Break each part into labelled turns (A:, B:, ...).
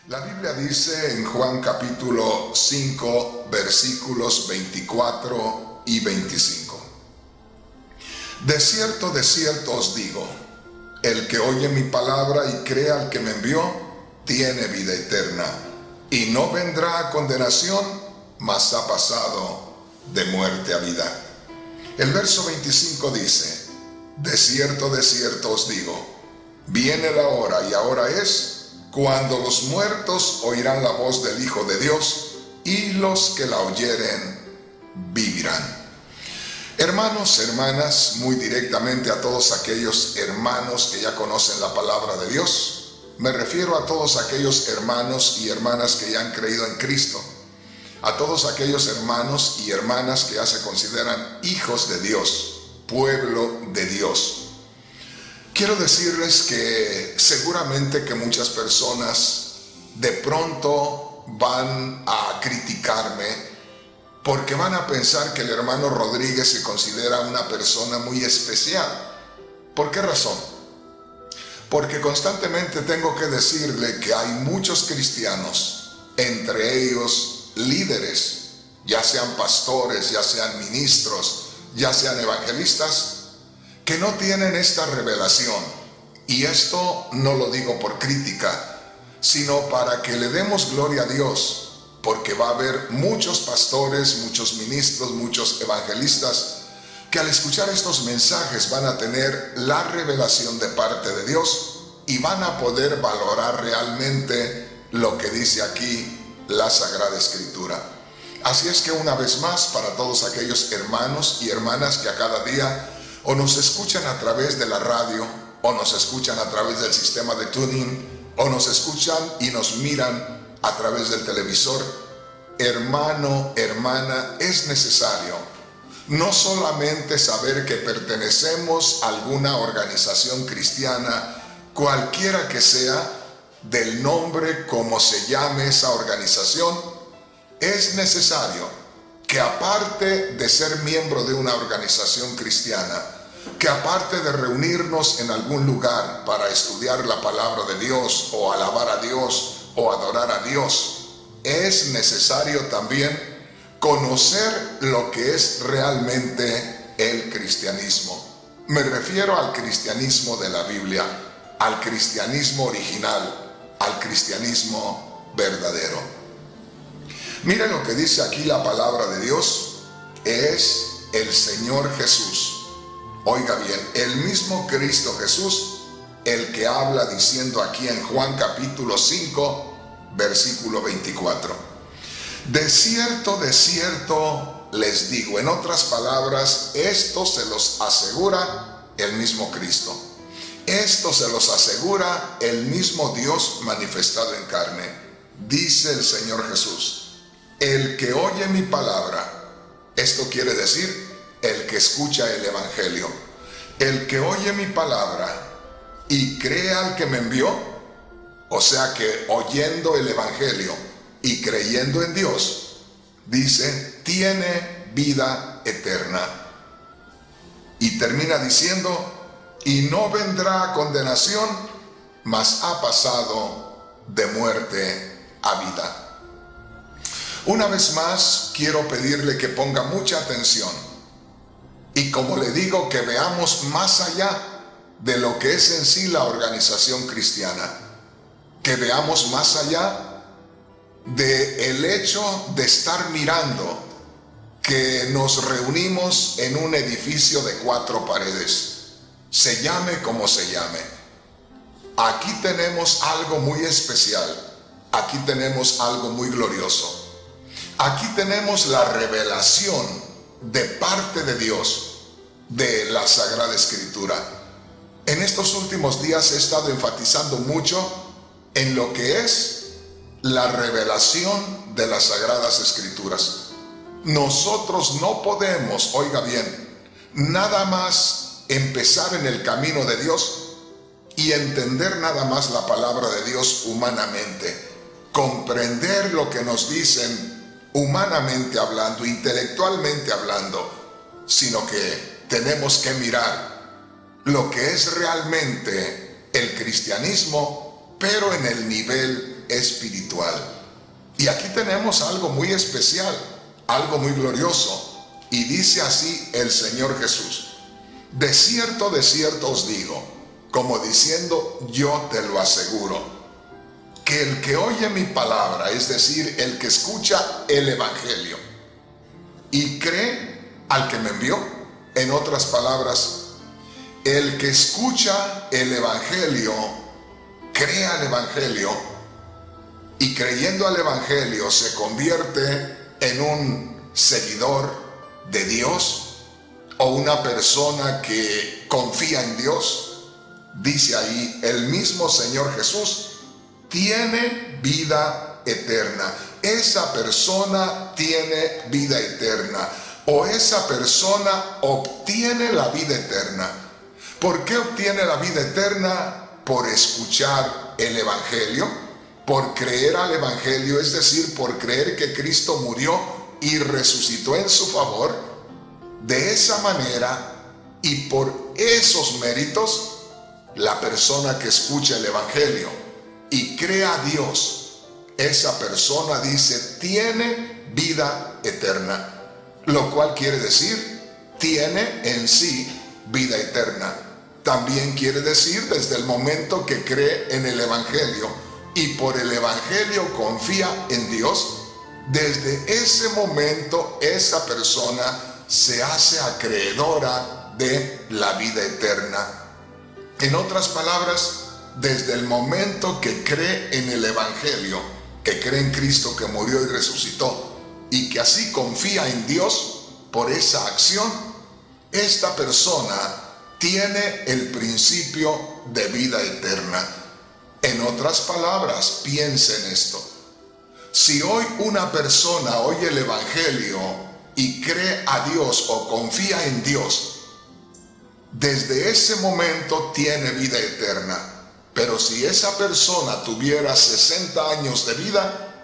A: La Biblia dice en Juan capítulo 5, versículos 24 y 25. De cierto os digo, el que oye mi palabra y crea al que me envió, tiene vida eterna, y no vendrá a condenación, mas ha pasado de muerte a vida. El verso 25 dice, de cierto os digo, viene la hora, y ahora es, cuando los muertos oirán la voz del Hijo de Dios, y los que la oyeren vivirán. Hermanos, hermanas, muy directamente a todos aquellos hermanos que ya conocen la palabra de Dios, me refiero a todos aquellos hermanos y hermanas que ya han creído en Cristo, a todos aquellos hermanos y hermanas que ya se consideran hijos de Dios, pueblo de Dios. Quiero decirles que seguramente que muchas personas de pronto van a criticarme porque van a pensar que el hermano Rodríguez se considera una persona muy especial. ¿Por qué razón? Porque constantemente tengo que decirle que hay muchos cristianos, entre ellos líderes, ya sean pastores, ya sean ministros, ya sean evangelistas, que no tienen esta revelación. Y esto no lo digo por crítica, sino para que le demos gloria a Dios, porque va a haber muchos pastores, muchos ministros, muchos evangelistas, que al escuchar estos mensajes van a tener la revelación de parte de Dios y van a poder valorar realmente lo que dice aquí la Sagrada Escritura. Así es que una vez más, para todos aquellos hermanos y hermanas que a cada día o nos escuchan a través de la radio, o nos escuchan a través del sistema de tuning, o nos escuchan y nos miran a través del televisor, hermano, hermana, es necesario no solamente saber que pertenecemos a alguna organización cristiana, cualquiera que sea, del nombre como se llame esa organización, es necesario que aparte de ser miembro de una organización cristiana, que aparte de reunirnos en algún lugar para estudiar la palabra de Dios o alabar a Dios o adorar a Dios, es necesario también conocer lo que es realmente el cristianismo. Me refiero al cristianismo de la Biblia, al cristianismo original, al cristianismo verdadero. Miren lo que dice aquí la palabra de Dios, es el Señor Jesús. Oiga bien, el mismo Cristo Jesús, el que habla diciendo aquí en Juan capítulo 5, versículo 24. De cierto les digo, en otras palabras, esto se los asegura el mismo Cristo. Esto se los asegura el mismo Dios manifestado en carne. Dice el Señor Jesús, el que oye mi palabra, esto quiere decir el que escucha el evangelio, el que oye mi palabra y cree al que me envió, o sea que oyendo el evangelio y creyendo en Dios, dice, tiene vida eterna. Y termina diciendo, y no vendrá a condenación, mas ha pasado de muerte a vida. Una vez más, quiero pedirle que ponga mucha atención y, como le digo, que veamos más allá de lo que es en sí la organización cristiana, que veamos más allá del hecho de estar mirando que nos reunimos en un edificio de 4 paredes, se llame como se llame. Aquí tenemos algo muy especial, aquí tenemos algo muy glorioso. Aquí tenemos la revelación de parte de Dios, de la Sagrada Escritura. En estos últimos días he estado enfatizando mucho en lo que es la revelación de las Sagradas Escrituras. Nosotros no podemos, oiga bien, nada más empezar en el camino de Dios y entender nada más la palabra de Dios humanamente, comprender lo que nos dicen humanamente hablando, intelectualmente hablando, sino que tenemos que mirar lo que es realmente el cristianismo, pero en el nivel espiritual. Y aquí tenemos algo muy especial, algo muy glorioso. Y dice así el Señor Jesús: de cierto os digo, como diciendo, yo te lo aseguro, que el que oye mi palabra, es decir, el que escucha el Evangelio y cree al que me envió, en otras palabras, el que escucha el Evangelio, cree al Evangelio, y creyendo al Evangelio se convierte en un seguidor de Dios o una persona que confía en Dios. Dice ahí el mismo Señor Jesús: tiene vida eterna. Esa persona tiene vida eterna, o esa persona obtiene la vida eterna. ¿Por qué obtiene la vida eterna? Por escuchar el Evangelio, por creer al Evangelio, es decir, por creer que Cristo murió y resucitó en su favor. De esa manera y por esos méritos, la persona que escucha el Evangelio y cree a Dios, esa persona dice, tiene vida eterna, lo cual quiere decir, tiene en sí vida eterna. También quiere decir desde el momento que cree en el Evangelio y por el Evangelio confía en Dios, desde ese momento esa persona se hace acreedora de la vida eterna. En otras palabras, desde el momento que cree en el Evangelio, que cree en Cristo que murió y resucitó, y que así confía en Dios por esa acción, esta persona tiene el principio de vida eterna. En otras palabras, piensa en esto. Si hoy una persona oye el Evangelio y cree a Dios o confía en Dios, desde ese momento tiene vida eterna. Pero si esa persona tuviera 60 años de vida,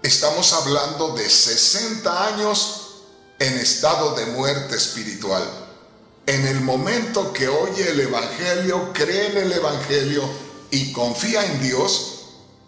A: estamos hablando de 60 años en estado de muerte espiritual. En el momento que oye el Evangelio, cree en el Evangelio y confía en Dios,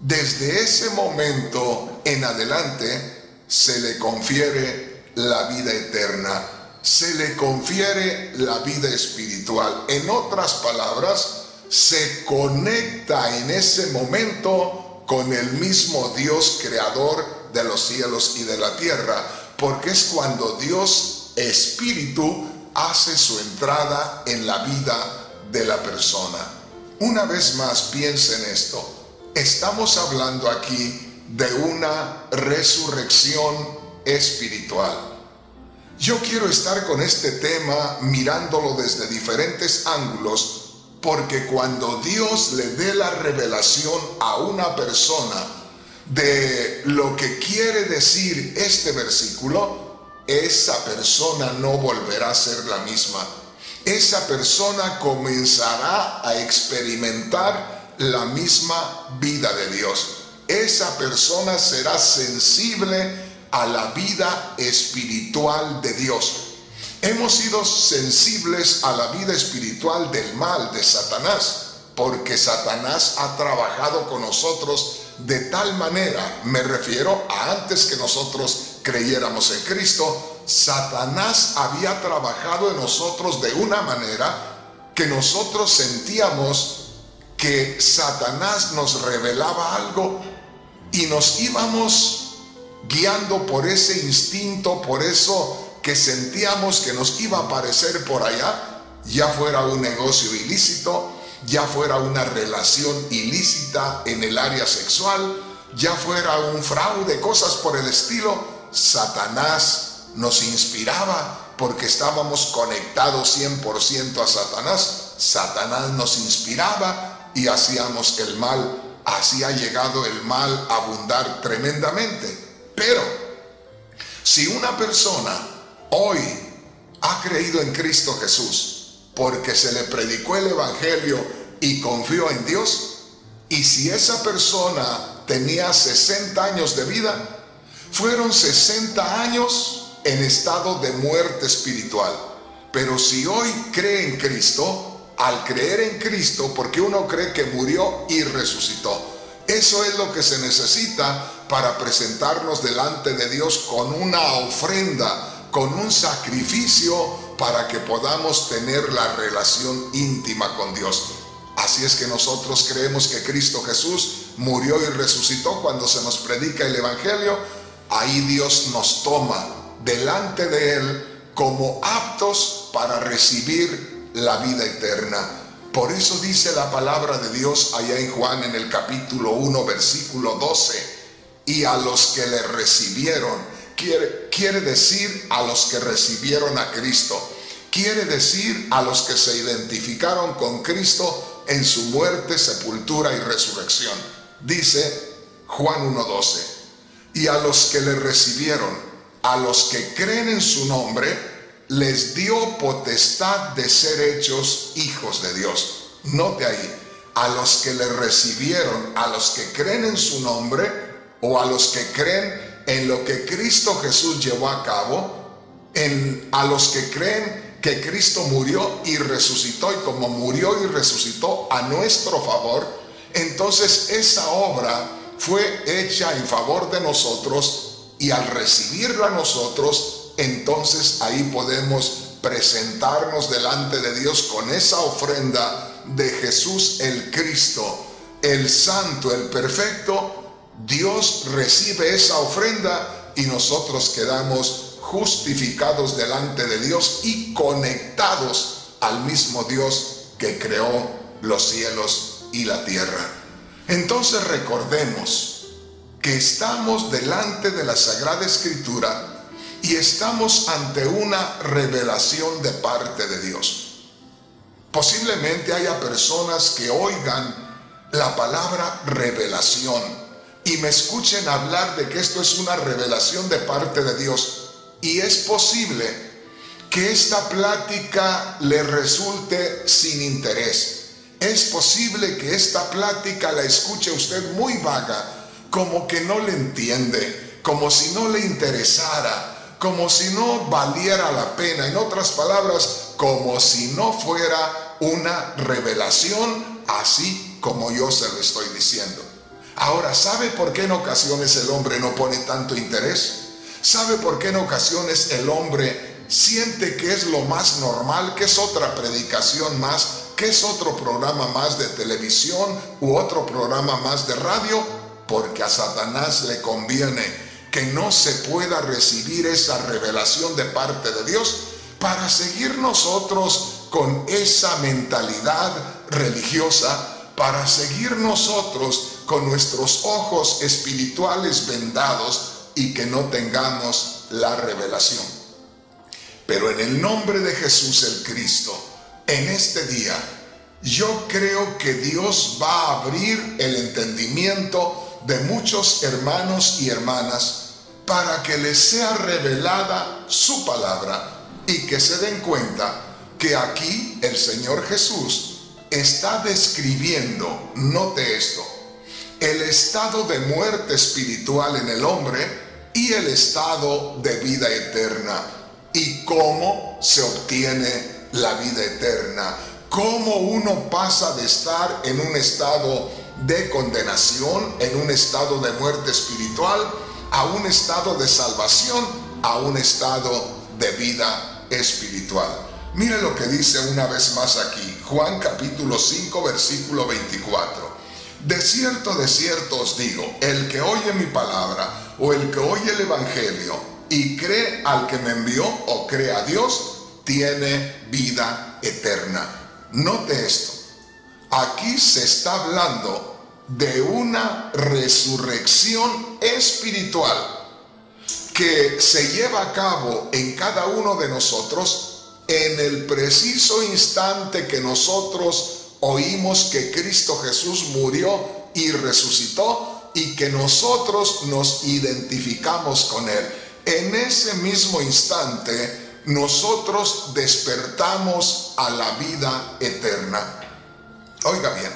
A: desde ese momento en adelante se le confiere la vida eterna, se le confiere la vida espiritual. En otras palabras, se conecta en ese momento con el mismo Dios creador de los cielos y de la tierra, porque es cuando Dios Espíritu hace su entrada en la vida de la persona. Una vez más, piensa en esto. Estamos hablando aquí de una resurrección espiritual. Yo quiero estar con este tema mirándolo desde diferentes ángulos, porque cuando Dios le dé la revelación a una persona de lo que quiere decir este versículo, esa persona no volverá a ser la misma. Esa persona comenzará a experimentar la misma vida de Dios. Esa persona será sensible a la vida espiritual de Dios. Hemos sido sensibles a la vida espiritual del mal, de Satanás, porque Satanás ha trabajado con nosotros de tal manera, me refiero a antes que nosotros creyéramos en Cristo, Satanás había trabajado en nosotros de una manera que nosotros sentíamos que Satanás nos revelaba algo y nos íbamos guiando por ese instinto, por eso que sentíamos que nos iba a aparecer por allá, ya fuera un negocio ilícito, ya fuera una relación ilícita en el área sexual, ya fuera un fraude, cosas por el estilo. Satanás nos inspiraba porque estábamos conectados 100% a Satanás. Satanás nos inspiraba y hacíamos el mal. Así ha llegado el mal a abundar tremendamente. Pero si una persona hoy ha creído en Cristo Jesús porque se le predicó el Evangelio y confió en Dios, y si esa persona tenía 60 años de vida, fueron 60 años en estado de muerte espiritual. Pero si hoy cree en Cristo, al creer en Cristo, porque uno cree que murió y resucitó, Eso es lo que se necesita para presentarnos delante de Dios con una ofrenda, con un sacrificio, para que podamos tener la relación íntima con Dios. Así es que nosotros creemos que Cristo Jesús murió y resucitó. Cuando se nos predica el Evangelio, ahí Dios nos toma delante de Él como aptos para recibir la vida eterna. Por eso dice la palabra de Dios allá en Juan, en el capítulo 1, versículo 12, y a los que le recibieron, quiere decir a los que recibieron a Cristo, quiere decir a los que se identificaron con Cristo en su muerte, sepultura y resurrección. Dice Juan 1:12, y a los que le recibieron, a los que creen en su nombre, les dio potestad de ser hechos hijos de Dios. Note ahí, a los que le recibieron, a los que creen en su nombre, o a los que creen en lo que Cristo Jesús llevó a cabo, a los que creen que Cristo murió y resucitó, y como murió y resucitó a nuestro favor, entonces esa obra fue hecha en favor de nosotros, y al recibirla nosotros, entonces ahí podemos presentarnos delante de Dios con esa ofrenda de Jesús el Cristo, el Santo, el Perfecto. Dios recibe esa ofrenda y nosotros quedamos justificados delante de Dios y conectados al mismo Dios que creó los cielos y la tierra. Entonces recordemos que estamos delante de la Sagrada Escritura y estamos ante una revelación de parte de Dios. Posiblemente haya personas que oigan la palabra revelación y me escuchen hablar de que esto es una revelación de parte de Dios, y es posible que esta plática le resulte sin interés. Es posible que esta plática la escuche usted muy vaga, como que no le entiende, como si no le interesara, como si no valiera la pena. En otras palabras, como si no fuera una revelación así como yo se lo estoy diciendo. Ahora, ¿sabe por qué en ocasiones el hombre no pone tanto interés? ¿Sabe por qué en ocasiones el hombre siente que es lo más normal, que es otra predicación más, que es otro programa más de televisión u otro programa más de radio? Porque a Satanás le conviene que no se pueda recibir esa revelación de parte de Dios, para seguir nosotros con esa mentalidad religiosa, para seguir nosotros con nuestros ojos espirituales vendados y que no tengamos la revelación. Pero en el nombre de Jesús el Cristo, en este día, yo creo que Dios va a abrir el entendimiento de muchos hermanos y hermanas para que les sea revelada su palabra y que se den cuenta que aquí el Señor Jesús está describiendo, note esto, el estado de muerte espiritual en el hombre y el estado de vida eterna, y cómo se obtiene la vida eterna, cómo uno pasa de estar en un estado de condenación, en un estado de muerte espiritual, a un estado de salvación, a un estado de vida espiritual. Mire lo que dice una vez más aquí, Juan capítulo 5, versículo 24. De cierto os digo, el que oye mi palabra, o el que oye el Evangelio, y cree al que me envió, o cree a Dios, tiene vida eterna. Note esto, aquí se está hablando de una resurrección espiritual que se lleva a cabo en cada uno de nosotros en el preciso instante que nosotros oímos que Cristo Jesús murió y resucitó y que nosotros nos identificamos con Él. En ese mismo instante nosotros despertamos a la vida eterna. Oiga bien,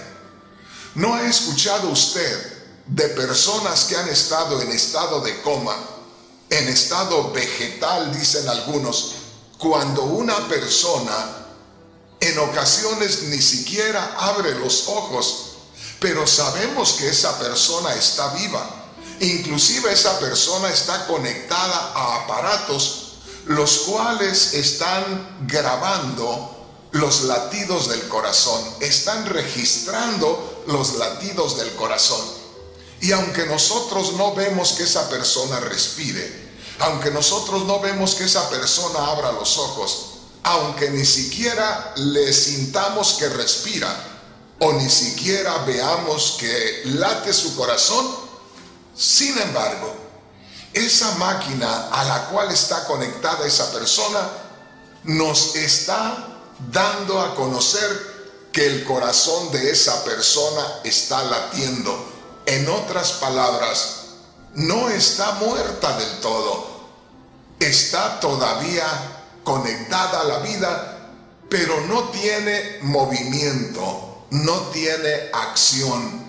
A: ¿no ha escuchado usted de personas que han estado en estado de coma, en estado vegetal, dicen algunos, cuando una persona en ocasiones ni siquiera abre los ojos, pero sabemos que esa persona está viva. Inclusive esa persona está conectada a aparatos los cuales están grabando los latidos del corazón, están registrando los latidos del corazón. Y aunque nosotros no vemos que esa persona respire, aunque nosotros no vemos que esa persona abra los ojos, aunque ni siquiera le sintamos que respira, o ni siquiera veamos que late su corazón, sin embargo, esa máquina a la cual está conectada esa persona nos está dando a conocer que el corazón de esa persona está latiendo. En otras palabras, no está muerta del todo, está todavía conectada a la vida, pero no tiene movimiento, no tiene acción.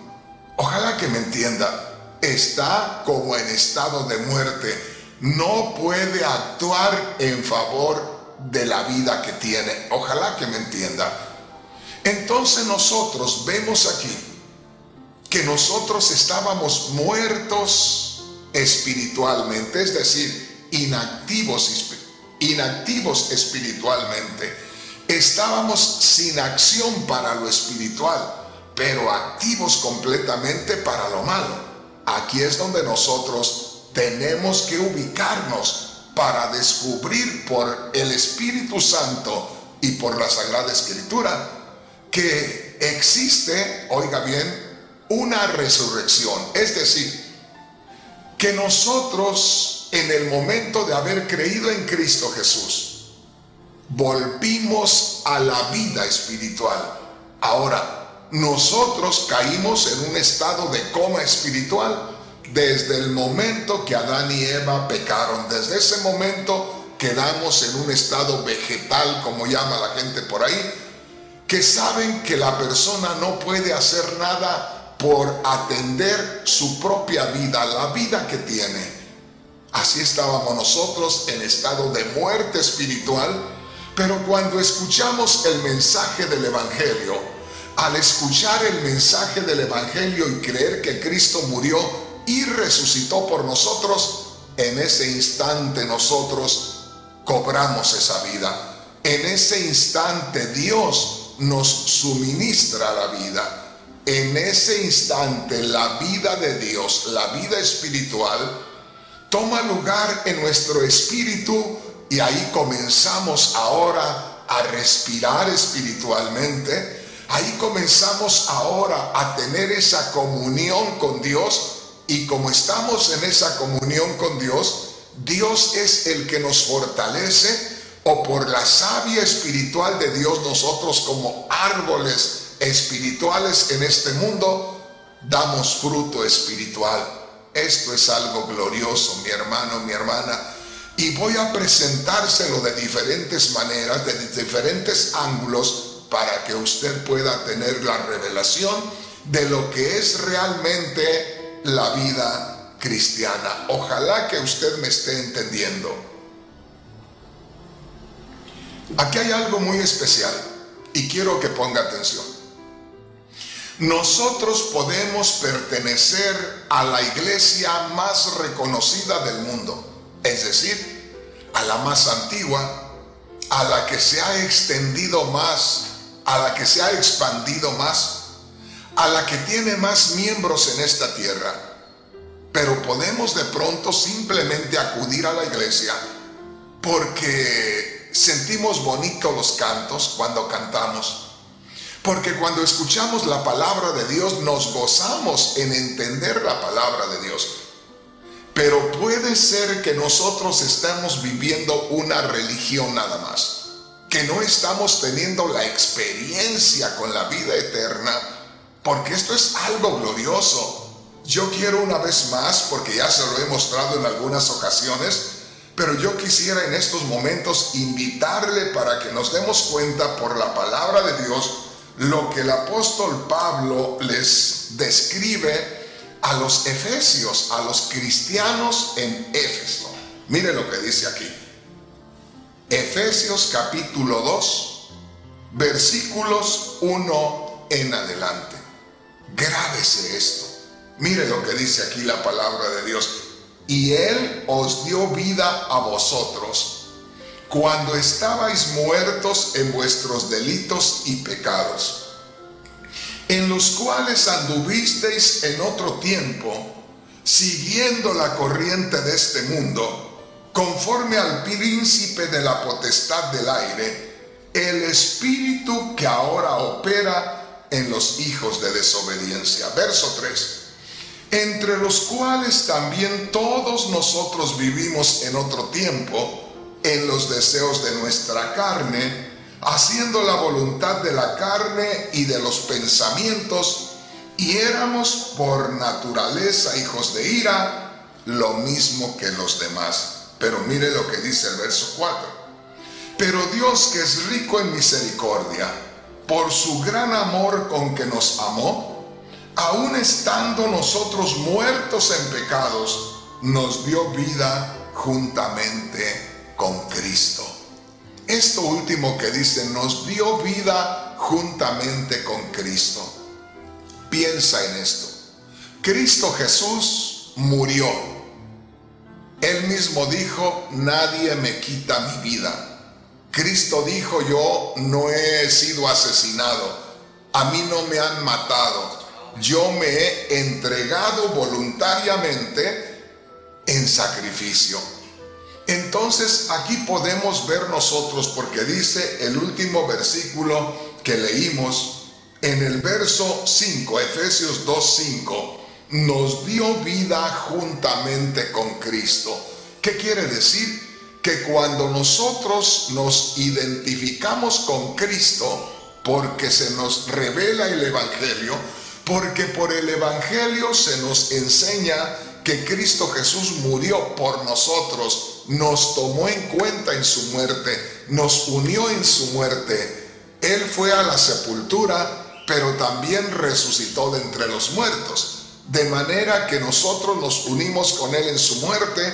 A: Ojalá que me entienda. Está como en estado de muerte, no puede actuar en favor de la vida que tiene. Ojalá que me entienda. Entonces nosotros vemos aquí que nosotros estábamos muertos espiritualmente, es decir, inactivos espiritualmente. Estábamos sin acción para lo espiritual, pero activos completamente para lo malo. Aquí es donde nosotros tenemos que ubicarnos para descubrir por el Espíritu Santo y por la Sagrada Escritura que existe, oiga bien, una resurrección. Es decir, que nosotros en el momento de haber creído en Cristo Jesús, volvimos a la vida espiritual. Ahora, nosotros caímos en un estado de coma espiritual desde el momento que Adán y Eva pecaron. Desde ese momento quedamos en un estado vegetal, como llama la gente por ahí, que saben que la persona no puede hacer nada por atender su propia vida, la vida que tiene. Así estábamos nosotros en estado de muerte espiritual, pero cuando escuchamos el mensaje del Evangelio, al escuchar el mensaje del Evangelio y creer que Cristo murió y resucitó por nosotros, en ese instante nosotros cobramos esa vida. En ese instante Dios nos suministra la vida. En ese instante la vida de Dios, la vida espiritual, toma lugar en nuestro espíritu y ahí comenzamos ahora a respirar espiritualmente. Ahí comenzamos ahora a tener esa comunión con Dios, y como estamos en esa comunión con Dios, Dios es el que nos fortalece, o por la savia espiritual de Dios nosotros como árboles espirituales en este mundo damos fruto espiritual. Esto es algo glorioso, mi hermano, mi hermana, y voy a presentárselo de diferentes maneras, de diferentes ángulos, para que usted pueda tener la revelación de lo que es realmente la vida cristiana. Ojalá que usted me esté entendiendo. Aquí hay algo muy especial y quiero que ponga atención. Nosotros podemos pertenecer a la iglesia más reconocida del mundo, es decir, a la más antigua, a la que se ha extendido más, a la que se ha expandido más, a la que tiene más miembros en esta tierra. Pero podemos de pronto simplemente acudir a la iglesia porque sentimos bonitos los cantos cuando cantamos, porque cuando escuchamos la palabra de Dios nos gozamos en entender la palabra de Dios. Pero puede ser que nosotros estamos viviendo una religión nada más, que no estamos teniendo la experiencia con la vida eterna, porque esto es algo glorioso. Yo quiero una vez más, porque ya se lo he mostrado en algunas ocasiones, pero yo quisiera en estos momentos invitarle para que nos demos cuenta por la palabra de Dios lo que el apóstol Pablo les describe a los efesios, a los cristianos en Éfeso. Mire lo que dice aquí. Efesios capítulo 2, versículos 1 en adelante. Grábese esto. Mire lo que dice aquí la palabra de Dios. Y Él os dio vida a vosotros cuando estabais muertos en vuestros delitos y pecados, en los cuales anduvisteis en otro tiempo, siguiendo la corriente de este mundo, conforme al príncipe de la potestad del aire, el espíritu que ahora opera en los hijos de desobediencia. Verso 3. Entre los cuales también todos nosotros vivimos en otro tiempo, en los deseos de nuestra carne, haciendo la voluntad de la carne y de los pensamientos, y éramos por naturaleza hijos de ira, lo mismo que los demás. Pero mire lo que dice el verso 4. Pero Dios, que es rico en misericordia, por su gran amor con que nos amó, aun estando nosotros muertos en pecados, nos dio vida juntamente con Cristo. Esto último que dice, nos dio vida juntamente con Cristo. Piensa en esto. Cristo Jesús murió. Él mismo dijo, nadie me quita mi vida. Cristo dijo, yo no he sido asesinado. A mí no me han matado. Yo me he entregado voluntariamente en sacrificio. Entonces aquí podemos ver nosotros, porque dice el último versículo que leímos en el verso 5, Efesios 2:5, nos dio vida juntamente con Cristo. ¿Qué quiere decir? Que cuando nosotros nos identificamos con Cristo, porque se nos revela el Evangelio, porque por el Evangelio se nos enseña que Cristo Jesús murió por nosotros, nos tomó en cuenta en su muerte, nos unió en su muerte. Él fue a la sepultura, pero también resucitó de entre los muertos, de manera que nosotros nos unimos con Él en su muerte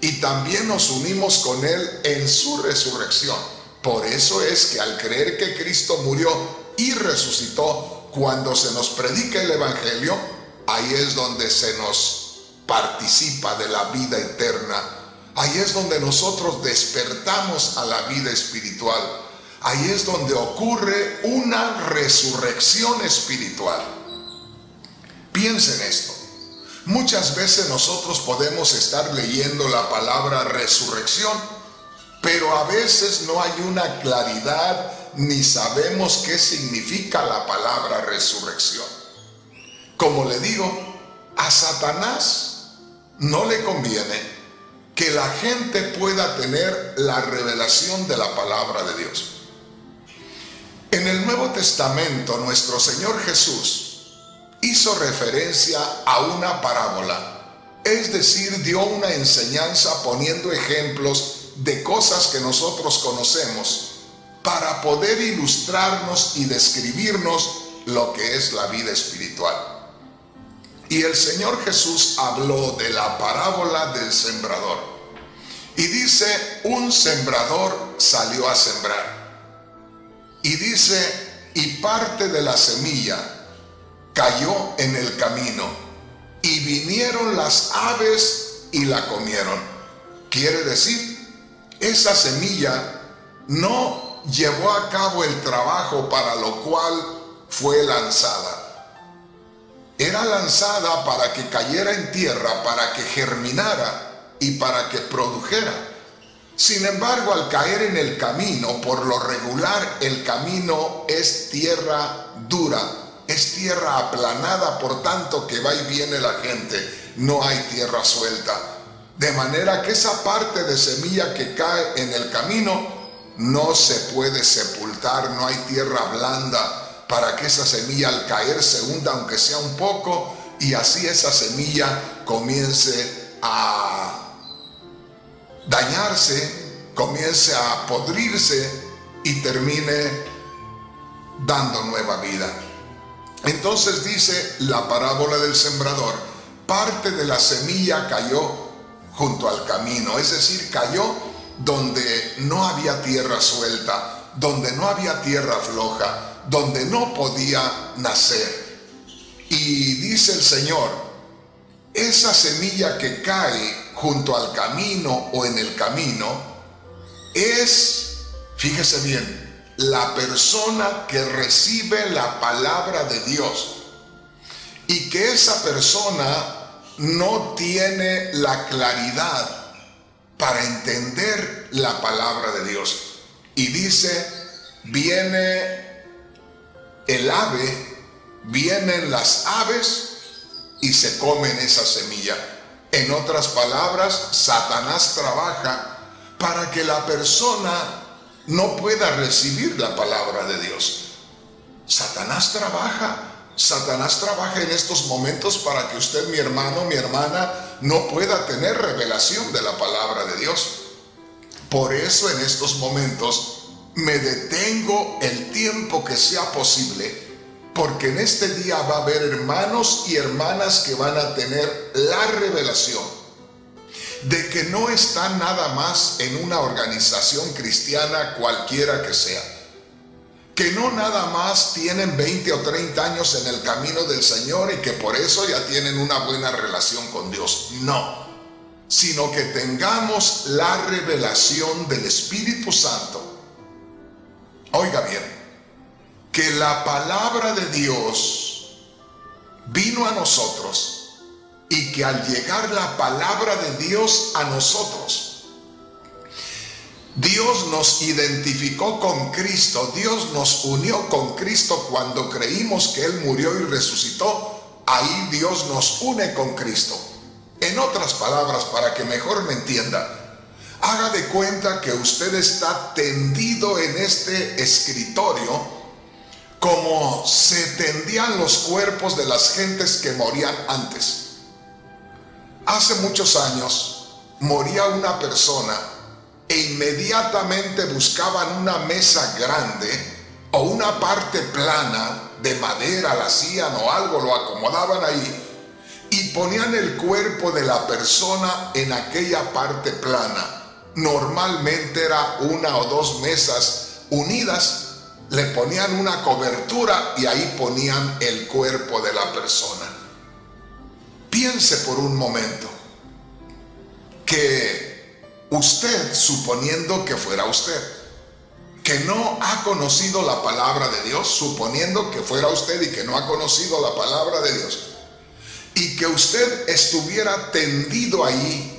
A: y también nos unimos con Él en su resurrección. Por eso es que al creer que Cristo murió y resucitó, cuando se nos predica el Evangelio, ahí es donde se nos participa de la vida eterna. Ahí es donde nosotros despertamos a la vida espiritual. Ahí es donde ocurre una resurrección espiritual. Piensen esto. Muchas veces nosotros podemos estar leyendo la palabra resurrección, pero a veces no hay una claridad ni sabemos qué significa la palabra resurrección. Como le digo, a Satanás no le conviene que la gente pueda tener la revelación de la palabra de Dios. En el Nuevo Testamento, nuestro Señor Jesús hizo referencia a una parábola, es decir, dio una enseñanza poniendo ejemplos de cosas que nosotros conocemos, para poder ilustrarnos y describirnos lo que es la vida espiritual. Y el Señor Jesús habló de la parábola del sembrador. Y dice, un sembrador salió a sembrar. Y dice, y parte de la semilla cayó en el camino, y vinieron las aves y la comieron. Quiere decir, esa semilla no llevó a cabo el trabajo para lo cual fue lanzada. Era lanzada para que cayera en tierra, para que germinara y para que produjera. Sin embargo, al caer en el camino, por lo regular el camino es tierra dura, es tierra aplanada, por tanto que va y viene la gente, no hay tierra suelta. De manera que esa parte de semilla que cae en el camino no se puede sepultar, no hay tierra blanda para que esa semilla al caer se hunda aunque sea un poco, y así esa semilla comience a dañarse, comience a podrirse y termine dando nueva vida. Entonces dice la parábola del sembrador, parte de la semilla cayó junto al camino, es decir, cayó donde no había tierra suelta, donde no había tierra floja, donde no podía nacer. Y dice el Señor, esa semilla que cae junto al camino o en el camino es, fíjese bien, la persona que recibe la palabra de Dios y que esa persona no tiene la claridad para entender la palabra de Dios. Y dice, viene el ave, vienen las aves y se comen esa semilla. En otras palabras, Satanás trabaja para que la persona no pueda recibir la palabra de Dios. Satanás trabaja en estos momentos para que usted, mi hermano, mi hermana, no pueda tener revelación de la palabra de Dios. Por eso en estos momentos me detengo el tiempo que sea posible, porque en este día va a haber hermanos y hermanas que van a tener la revelación de que no están nada más en una organización cristiana cualquiera que sea, que no nada más tienen 20 o 30 años en el camino del Señor y que por eso ya tienen una buena relación con Dios. No, sino que tengamos la revelación del Espíritu Santo. Oiga bien, que la palabra de Dios vino a nosotros y que al llegar la palabra de Dios a nosotros, Dios nos identificó con Cristo, Dios nos unió con Cristo cuando creímos que Él murió y resucitó. Ahí Dios nos une con Cristo. En otras palabras, para que mejor me entienda, haga de cuenta que usted está tendido en este escritorio como se tendían los cuerpos de las gentes que morían antes. Hace muchos años moría una persona e inmediatamente buscaban una mesa grande o una parte plana de madera, la hacían o algo, lo acomodaban ahí y ponían el cuerpo de la persona en aquella parte plana. Normalmente era una o dos mesas unidas, le ponían una cobertura y ahí ponían el cuerpo de la persona. Piense por un momento que usted, suponiendo que fuera usted, que no ha conocido la palabra de Dios, suponiendo que fuera usted y que no ha conocido la palabra de Dios, y que usted estuviera tendido ahí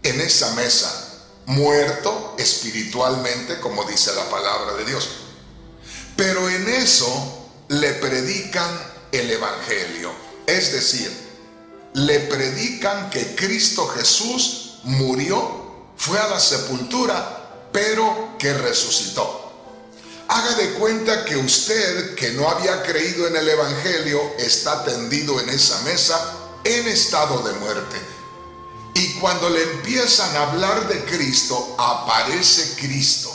A: en esa mesa, muerto espiritualmente, como dice la palabra de Dios. Pero en eso le predican el Evangelio, es decir, le predican que Cristo Jesús murió, fue a la sepultura, pero que resucitó. Haga de cuenta que usted, que no había creído en el Evangelio, está tendido en esa mesa en estado de muerte. Y cuando le empiezan a hablar de Cristo, aparece Cristo.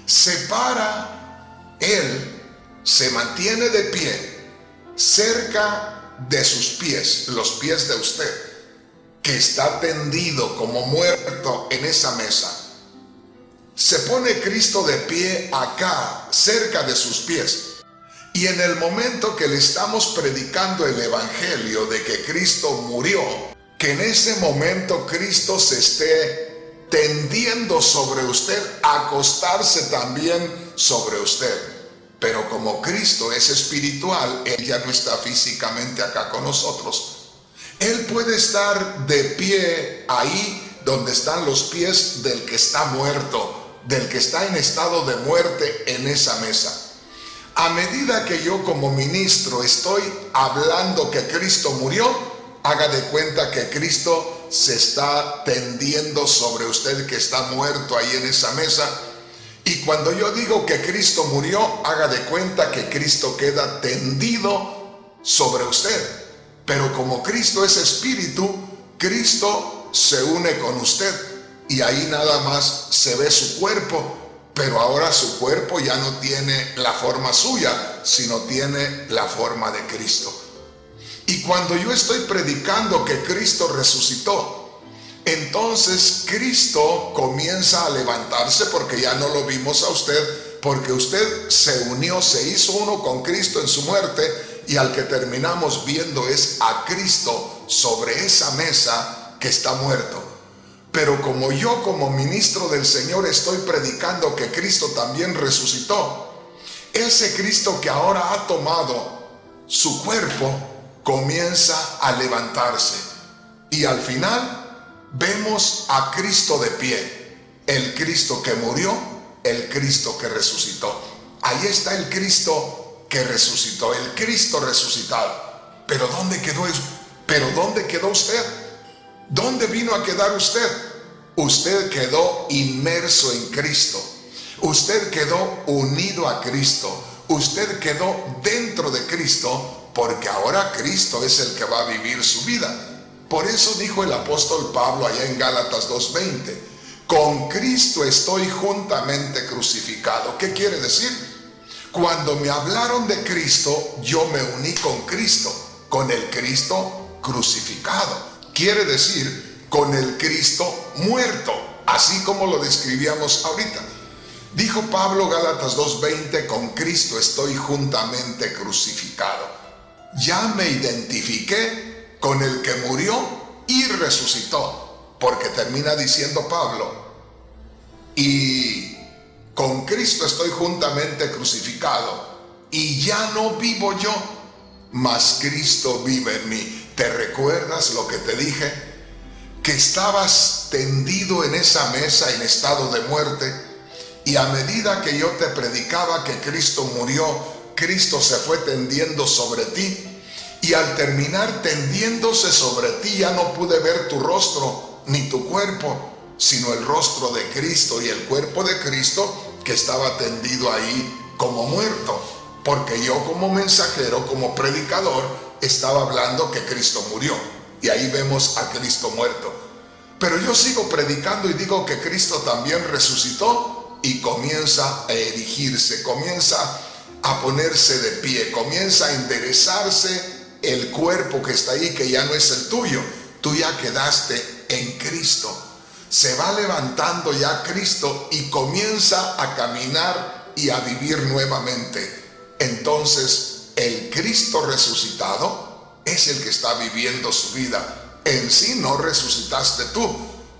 A: Se para Él, se mantiene de pie, cerca de sus pies, los pies de usted, que está tendido como muerto en esa mesa. Se pone Cristo de pie acá, cerca de sus pies. Y en el momento que le estamos predicando el Evangelio de que Cristo murió, que en ese momento Cristo se esté tendiendo sobre usted, acostarse también sobre usted. Pero como Cristo es espiritual, Él ya no está físicamente acá con nosotros. Él puede estar de pie ahí donde están los pies del que está muerto, del que está en estado de muerte en esa mesa. A medida que yo como ministro estoy hablando que Cristo murió, haga de cuenta que Cristo se está tendiendo sobre usted que está muerto ahí en esa mesa. Y cuando yo digo que Cristo murió, haga de cuenta que Cristo queda tendido sobre usted. Pero como Cristo es espíritu, Cristo se une con usted y ahí nada más se ve su cuerpo, pero ahora su cuerpo ya no tiene la forma suya, sino tiene la forma de Cristo. Y cuando yo estoy predicando que Cristo resucitó, entonces Cristo comienza a levantarse, porque ya no lo vimos a usted, porque usted se unió, se hizo uno con Cristo en su muerte, y al que terminamos viendo es a Cristo sobre esa mesa que está muerto. Pero como yo como ministro del Señor estoy predicando que Cristo también resucitó, ese Cristo que ahora ha tomado su cuerpo comienza a levantarse y al final vemos a Cristo de pie, el Cristo que murió, el Cristo que resucitó. Ahí está el Cristo que resucitó, el Cristo resucitado. Pero ¿dónde quedó eso? ¿Pero dónde quedó usted? ¿Dónde vino a quedar usted? Usted quedó inmerso en Cristo. Usted quedó unido a Cristo. Usted quedó dentro de Cristo, porque ahora Cristo es el que va a vivir su vida. Por eso dijo el apóstol Pablo allá en Gálatas 2:20, con Cristo estoy juntamente crucificado. ¿Qué quiere decir? Cuando me hablaron de Cristo, yo me uní con Cristo, con el Cristo crucificado. Quiere decir, con el Cristo muerto, así como lo describíamos ahorita. Dijo Pablo, Gálatas 2:20, con Cristo estoy juntamente crucificado. Ya me identifiqué con el que murió y resucitó, porque termina diciendo Pablo, y con Cristo estoy juntamente crucificado, y ya no vivo yo, mas Cristo vive en mí. ¿Te recuerdas lo que te dije? Que estabas tendido en esa mesa en estado de muerte, y a medida que yo te predicaba que Cristo murió, Cristo se fue tendiendo sobre ti, y al terminar tendiéndose sobre ti ya no pude ver tu rostro ni tu cuerpo, sino el rostro de Cristo y el cuerpo de Cristo que estaba tendido ahí como muerto, porque yo como mensajero, como predicador, estaba hablando que Cristo murió, y ahí vemos a Cristo muerto. Pero yo sigo predicando y digo que Cristo también resucitó, y comienza a erigirse, comienza a ponerse de pie, comienza a enderezarse el cuerpo que está ahí, que ya no es el tuyo. Tú ya quedaste en Cristo. Se va levantando ya Cristo y comienza a caminar y a vivir nuevamente. Entonces, el Cristo resucitado es el que está viviendo su vida. En sí no resucitaste tú,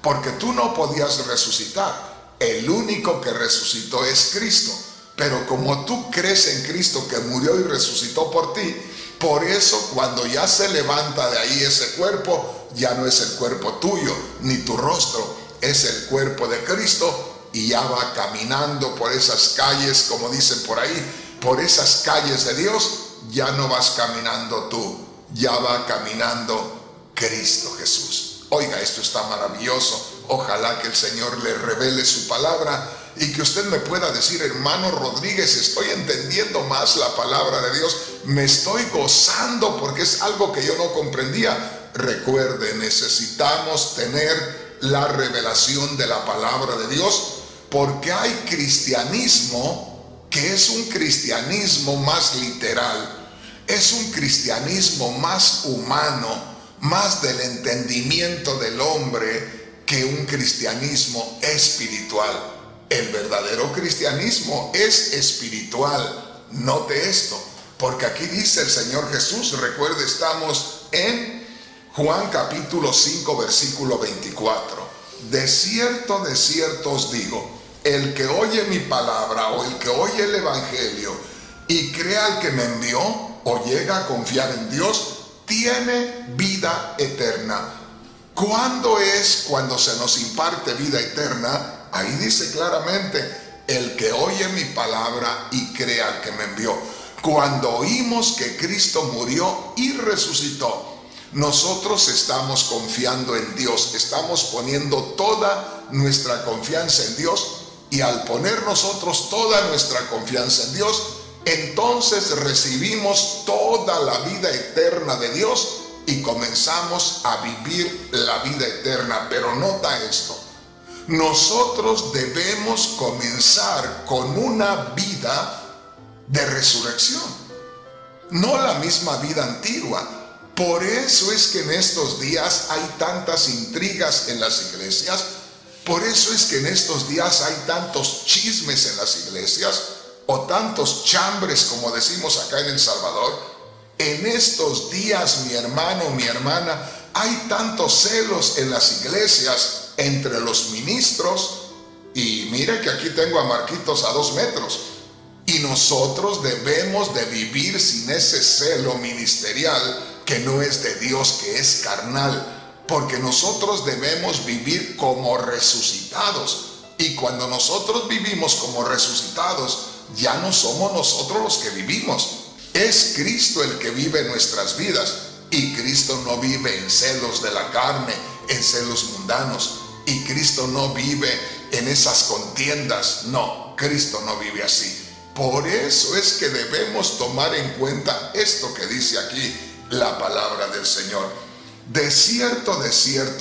A: porque tú no podías resucitar. El único que resucitó es Cristo. Pero como tú crees en Cristo que murió y resucitó por ti, por eso cuando ya se levanta de ahí ese cuerpo, ya no es el cuerpo tuyo ni tu rostro, es el cuerpo de Cristo, y ya va caminando por esas calles, como dicen por ahí, por esas calles de Dios. Ya no vas caminando tú, ya va caminando Cristo Jesús. Oiga, esto está maravilloso. Ojalá que el Señor le revele su palabra y que usted me pueda decir, hermano Rodríguez, estoy entendiendo más la palabra de Dios, me estoy gozando porque es algo que yo no comprendía. Recuerde, necesitamos tener la revelación de la palabra de Dios, porque hay cristianismo que es un cristianismo más literal, es un cristianismo más humano, más del entendimiento del hombre, que un cristianismo espiritual. El verdadero cristianismo es espiritual. Note esto, porque aquí dice el Señor Jesús, recuerde, estamos en Juan capítulo 5 versículo 24. De cierto os digo, el que oye mi palabra o el que oye el evangelio y crea al que me envió o llega a confiar en Dios, tiene vida eterna. ¿Cuándo es cuando se nos imparte vida eterna? Ahí dice claramente, el que oye mi palabra y crea al que me envió. Cuando oímos que Cristo murió y resucitó, nosotros estamos confiando en Dios, estamos poniendo toda nuestra confianza en Dios, y al poner nosotros toda nuestra confianza en Dios, entonces recibimos toda la vida eterna de Dios y comenzamos a vivir la vida eterna. Pero nota esto, nosotros debemos comenzar con una vida de resurrección, no la misma vida antigua. Por eso es que en estos días hay tantas intrigas en las iglesias, por eso es que en estos días hay tantos chismes en las iglesias, o tantos chambres, como decimos acá en El Salvador. en estos días, mi hermano, mi hermana, hay tantos celos en las iglesias entre los ministros. Y mire que aquí tengo a Marquitos a 2 metros. Y nosotros debemos de vivir sin ese celo ministerial que no es de Dios, que es carnal. Porque nosotros debemos vivir como resucitados. Y cuando nosotros vivimos como resucitados, ya no somos nosotros los que vivimos. Es Cristo el que vive en nuestras vidas. Y Cristo no vive en celos de la carne, en celos mundanos. Y Cristo no vive en esas contiendas. No, Cristo no vive así. Por eso es que debemos tomar en cuenta esto que dice aquí la palabra del Señor. De cierto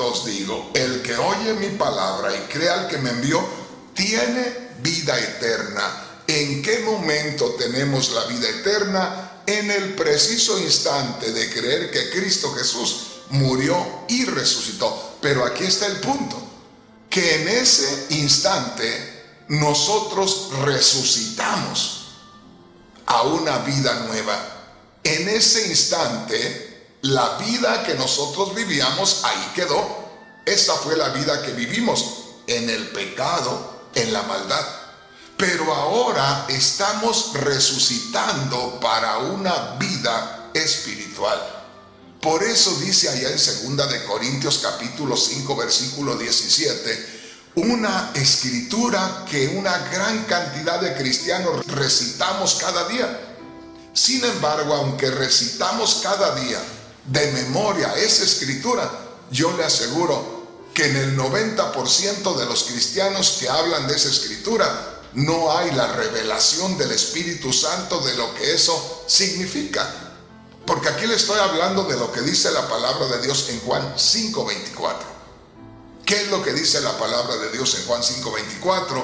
A: os digo, el que oye mi palabra y crea al que me envió, tiene vida eterna. ¿En qué momento tenemos la vida eterna? En el preciso instante de creer que Cristo Jesús murió y resucitó. Pero aquí está el punto, que en ese instante nosotros resucitamos a una vida nueva. En ese instante, la vida que nosotros vivíamos ahí quedó. Esa fue la vida que vivimos en el pecado, en la maldad. Pero ahora estamos resucitando para una vida espiritual. Por eso dice allá en 2 de Corintios capítulo 5 versículo 17, una escritura que una gran cantidad de cristianos recitamos cada día. Sin embargo, aunque recitamos cada día de memoria esa escritura, yo le aseguro que en el 90% de los cristianos que hablan de esa escritura no hay la revelación del Espíritu Santo de lo que eso significa. Porque aquí le estoy hablando de lo que dice la palabra de Dios en Juan 5:24. ¿Qué es lo que dice la palabra de Dios en Juan 5:24?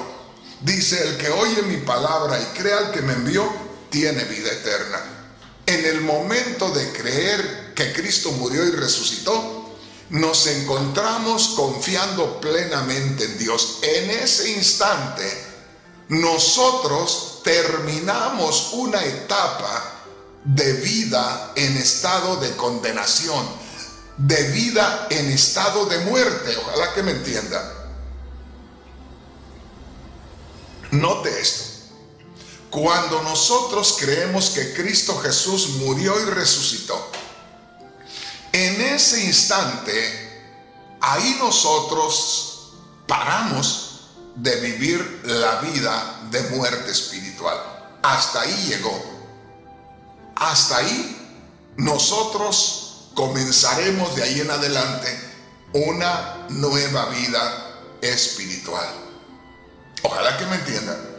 A: Dice, el que oye mi palabra y crea al que me envió, tiene vida eterna. En el momento de creer que Cristo murió y resucitó, nos encontramos confiando plenamente en Dios. En ese instante, nosotros terminamos una etapa de vida en estado de condenación, de vida en estado de muerte. Ojalá que me entienda. Note esto. Cuando nosotros creemos que Cristo Jesús murió y resucitó, en ese instante, ahí nosotros paramos de vivir la vida de muerte espiritual. Hasta ahí llegó. Hasta ahí nosotros comenzaremos de ahí en adelante una nueva vida espiritual. Ojalá que me entiendan.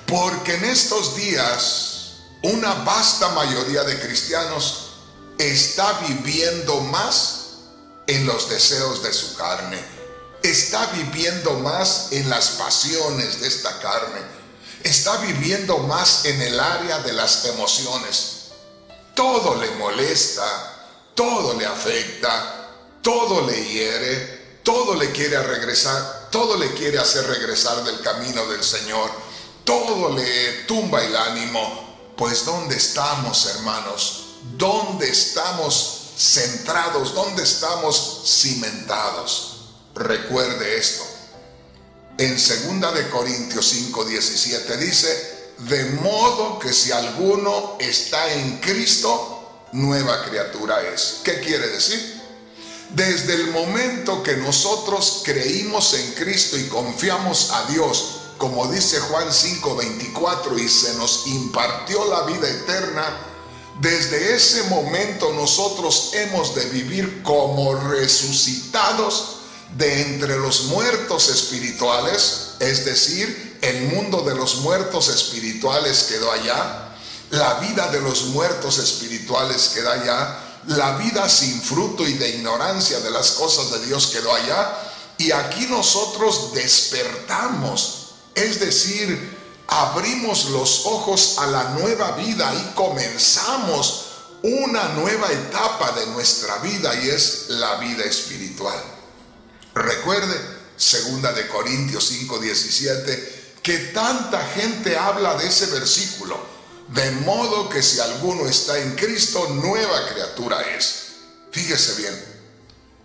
A: Porque en estos días una vasta mayoría de cristianos está viviendo más en los deseos de su carne. Está viviendo más en las pasiones de esta carne. Está viviendo más en el área de las emociones. Todo le molesta, todo le afecta, todo le hiere, todo le quiere regresar, todo le quiere hacer regresar del camino del Señor, todo le tumba el ánimo. Pues ¿dónde estamos, hermanos? ¿Dónde estamos centrados? ¿Dónde estamos cimentados? Recuerde esto. En 2 de Corintios 5:17 dice, de modo que si alguno está en Cristo, nueva criatura es. ¿Qué quiere decir? Desde el momento que nosotros creímos en Cristo y confiamos a Dios, como dice Juan 5:24, y se nos impartió la vida eterna, desde ese momento nosotros hemos de vivir como resucitados de entre los muertos espirituales, es decir, el mundo de los muertos espirituales quedó allá, la vida de los muertos espirituales quedó allá, la vida sin fruto y de ignorancia de las cosas de Dios quedó allá, y aquí nosotros despertamos, es decir, abrimos los ojos a la nueva vida y comenzamos una nueva etapa de nuestra vida, y es la vida espiritual. Recuerde 2 de Corintios 5:17, que tanta gente habla de ese versículo, De modo que si alguno está en Cristo, nueva criatura es. Fíjese bien,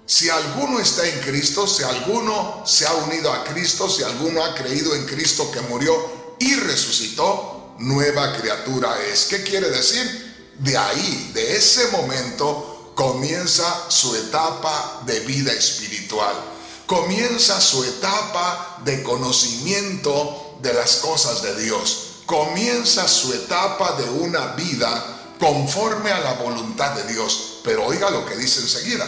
A: si alguno está en Cristo, si alguno se ha unido a Cristo, si alguno ha creído en Cristo que murió y resucitó, nueva criatura es. ¿Qué quiere decir? De ahí, de ese momento, comienza su etapa de vida espiritual. Comienza su etapa de conocimiento de las cosas de Dios. Comienza su etapa de una vida conforme a la voluntad de Dios. Pero oiga lo que dice enseguida.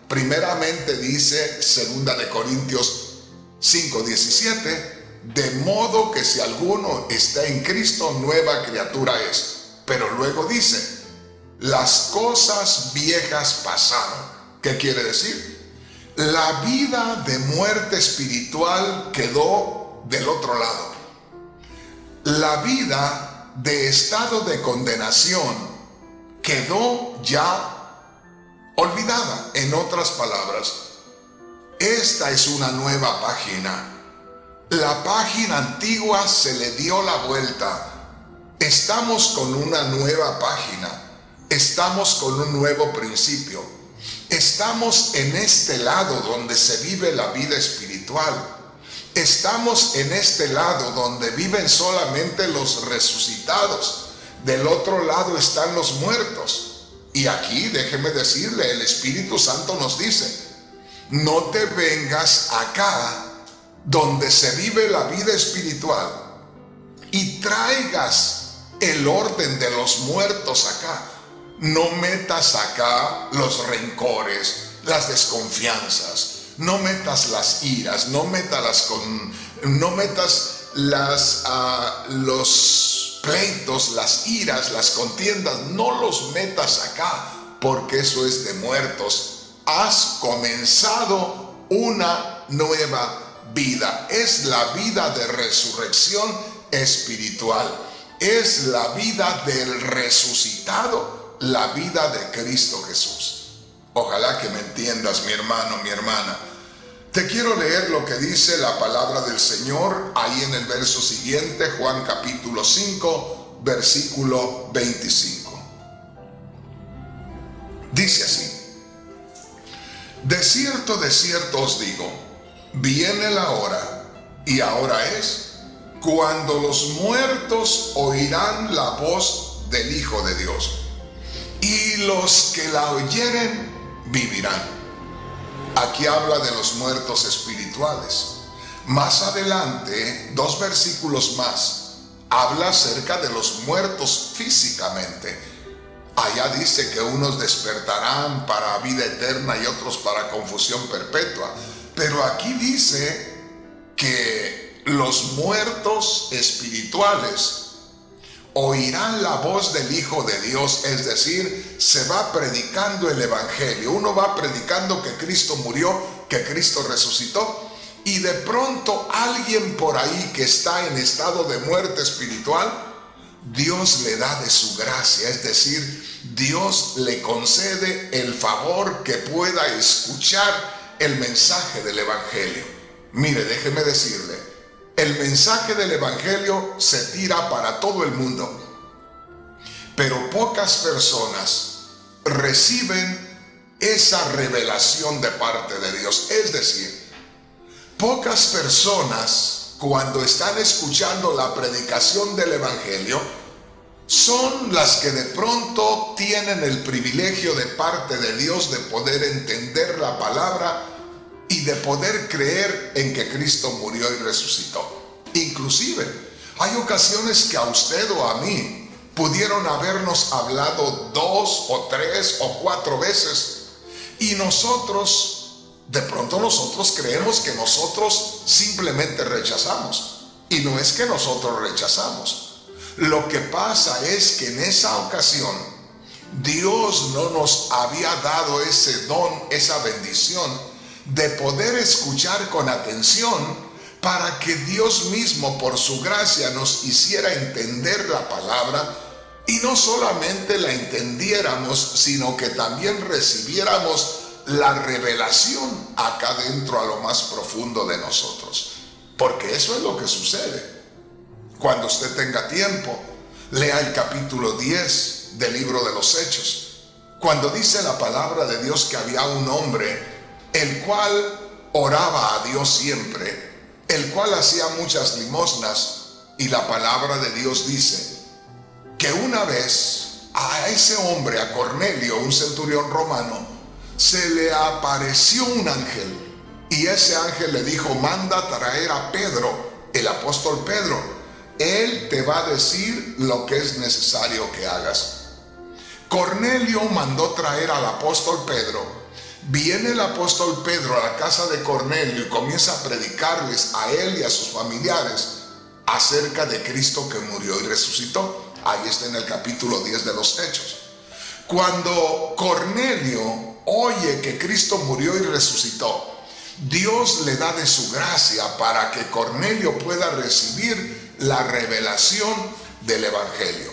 A: Primeramente dice 2 Corintios 5:17, de modo que si alguno está en Cristo, nueva criatura es. Pero luego dice, las cosas viejas pasaron. ¿Qué quiere decir? La vida de muerte espiritual quedó del otro lado. La vida de estado de condenación quedó ya olvidada. En otras palabras, esta es una nueva página. La página antigua se le dio la vuelta. Estamos con una nueva página. Estamos con un nuevo principio. Estamos en este lado donde se vive la vida espiritual. Estamos en este lado donde viven solamente los resucitados. Del otro lado están los muertos. Y aquí, déjeme decirle, el Espíritu Santo nos dice, no te vengas acá donde se vive la vida espiritual y traigas el orden de los muertos acá. No metas acá los rencores, las desconfianzas, no metas las iras, no metas los pleitos, las iras, las contiendas, no los metas acá, porque eso es de muertos. Has comenzado una nueva vida. Es la vida de resurrección espiritual. Es la vida del resucitado, la vida de Cristo Jesús. Ojalá que me entiendas, mi hermano, mi hermana. Te quiero leer lo que dice la palabra del Señor ahí en el verso siguiente, Juan capítulo 5, versículo 25. Dice así: de cierto os digo, viene la hora, y ahora es, cuando los muertos oirán la voz del Hijo de Dios, y los que la oyeren vivirán. Aquí habla de los muertos espirituales. Más adelante, 2 versículos más, habla acerca de los muertos físicamente. Allá dice que unos despertarán para vida eterna y otros para confusión perpetua. Pero aquí dice que los muertos espirituales oirán la voz del Hijo de Dios, es decir, se va predicando el Evangelio. Uno va predicando que Cristo murió, que Cristo resucitó, y de pronto alguien por ahí que está en estado de muerte espiritual, Dios le da de su gracia, es decir, Dios le concede el favor que pueda escuchar el mensaje del Evangelio. Mire, déjeme decirle, el mensaje del Evangelio se tira para todo el mundo, pero pocas personas reciben esa revelación de parte de Dios. Es decir, pocas personas, cuando están escuchando la predicación del Evangelio, son las que de pronto tienen el privilegio de parte de Dios de poder entender la palabra y de poder creer en que Cristo murió y resucitó. Inclusive, hay ocasiones que a usted o a mí pudieron habernos hablado 2 o 3 o 4 veces, y de pronto nosotros creemos que nosotros simplemente rechazamos. Y no es que nosotros rechazamos. Lo que pasa es que en esa ocasión Dios no nos había dado ese don, esa bendición de poder escuchar con atención, para que Dios mismo por su gracia nos hiciera entender la palabra, y no solamente la entendiéramos, sino que también recibiéramos la revelación acá dentro, a lo más profundo de nosotros. Porque eso es lo que sucede. Cuando usted tenga tiempo, Lea el capítulo 10 del libro de los Hechos, cuando dice la palabra de Dios que había un hombre el cual oraba a Dios siempre, el cual hacía muchas limosnas, y la palabra de Dios dice que una vez a ese hombre, a Cornelio, un centurión romano, se le apareció un ángel, y ese ángel le dijo: manda traer a Pedro, el apóstol Pedro, él te va a decir lo que es necesario que hagas. Cornelio mandó traer al apóstol Pedro. Viene el apóstol Pedro a la casa de Cornelio y comienza a predicarles a él y a sus familiares acerca de Cristo que murió y resucitó. Ahí está en el capítulo 10 de los Hechos. Cuando Cornelio oye que Cristo murió y resucitó, Dios le da de su gracia para que Cornelio pueda recibir la revelación del Evangelio.